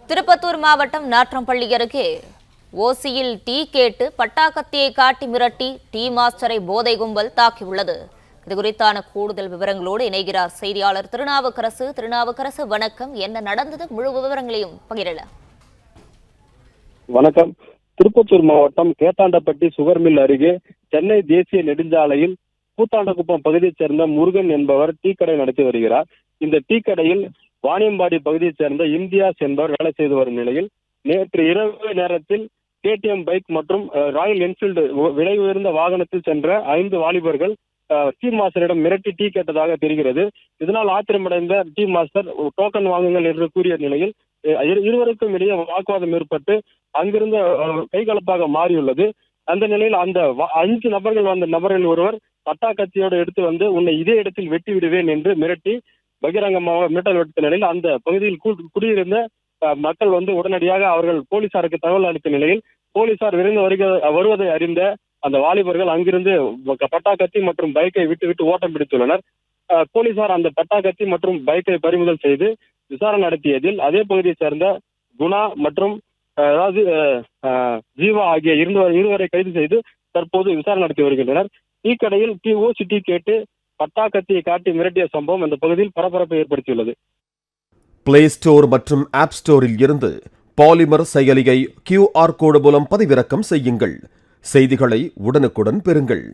திருப்பத்தூர் மாவட்டம் நாற்றம்பள்ளி அருகே ஓசியில் டீ கேட்டு பட்டாக்கத்தியை காட்டி மிரட்டி டீ மாஸ்டரை போதை கும்பல் தாக்கியுள்ளது. இதுகுறித்தான கூடுதல் விவரங்களோடு இணைகிறார் செய்தியாளர் திருநாவுக்கரசு. வணக்கம். என்ன நடந்தது? முழு விவரங்களையும் பகிரலாம். வணக்கம். திருப்பத்தூர் மாவட்டம் கேத்தாண்டப்பட்டி சுகர் மில் அருகே சென்னை தேசிய நெடுஞ்சாலையில் கூத்தாண்டகுப்பம் பகுதியைச் சேர்ந்த முருகன் என்பவர் டீ கடை நடத்தி வருகிறார். இந்த டீ கடையில் வாணியம்பாடி பகுதியைச் சேர்ந்த இம்தியாஸ் என்பவர் வேலை செய்து வரும் நிலையில் நேற்று இரவு நேரத்தில் KTM பைக் மற்றும் ராயல் என்ஃபீல்டு விலை உயர்ந்த வாகனத்தில் சென்ற 5 வாலிபர்கள் டீ மாஸ்டரிடம் மிரட்டி டீ கேட்டதாக தெரிகிறது. இதனால் ஆத்திரமடைந்த டீ மாஸ்டர் டோக்கன் வாங்குங்கள் என்று கூறிய நிலையில் இருவருக்கும் இடையே வாக்குவாதம் ஏற்பட்டு அங்கிருந்த கைகலப்பாக மாறியுள்ளது. அந்த நிலையில் அந்த 5 நபர்கள் வந்த நபர்கள் ஒருவர் பட்டாக்கத்தியோடு எடுத்து வந்து உன்னை இதே இடத்தில் வெட்டி விடுவேன் என்று மிரட்டி பகிரங்கமாக மிரட்டல் விடுத்த நிலையில் அந்த பகுதியில் குடியிருந்த மக்கள் உடனடியாக அவர்கள் போலீசாருக்கு தகவல் அளித்த நிலையில் போலீசார் விரைந்து வருவதை அறிந்த அந்த வாலிபர்கள் அங்கிருந்து பட்டாக்கத்தி மற்றும் பைக்கை விட்டு ஓட்டம் பிடித்துள்ளனர். போலீசார் அந்த பட்டாக்கத்தி மற்றும் பைக்கை பறிமுதல் செய்து விசாரணை நடத்தியதில் அதே பகுதியைச் சேர்ந்த குணா மற்றும் ஜீவா ஆகிய இருவரை கைது செய்து தற்போது விசாரணை நடத்தி வருகின்றனர். டீ கடையில் ஓசி டீ கேட்டு பட்டாக்கத்தியை காட்டி மிரட்டிய சம்பவம் அந்த பகுதியில் பரபரப்பை ஏற்படுத்தியுள்ளது. பிளே ஸ்டோர் மற்றும் ஆப் ஸ்டோரில் இருந்து பாலிமர் செயலியை QR கோடு மூலம் பதிவிறக்கம் செய்யுங்கள். செய்திகளை உடனுக்குடன் பெறுங்கள்.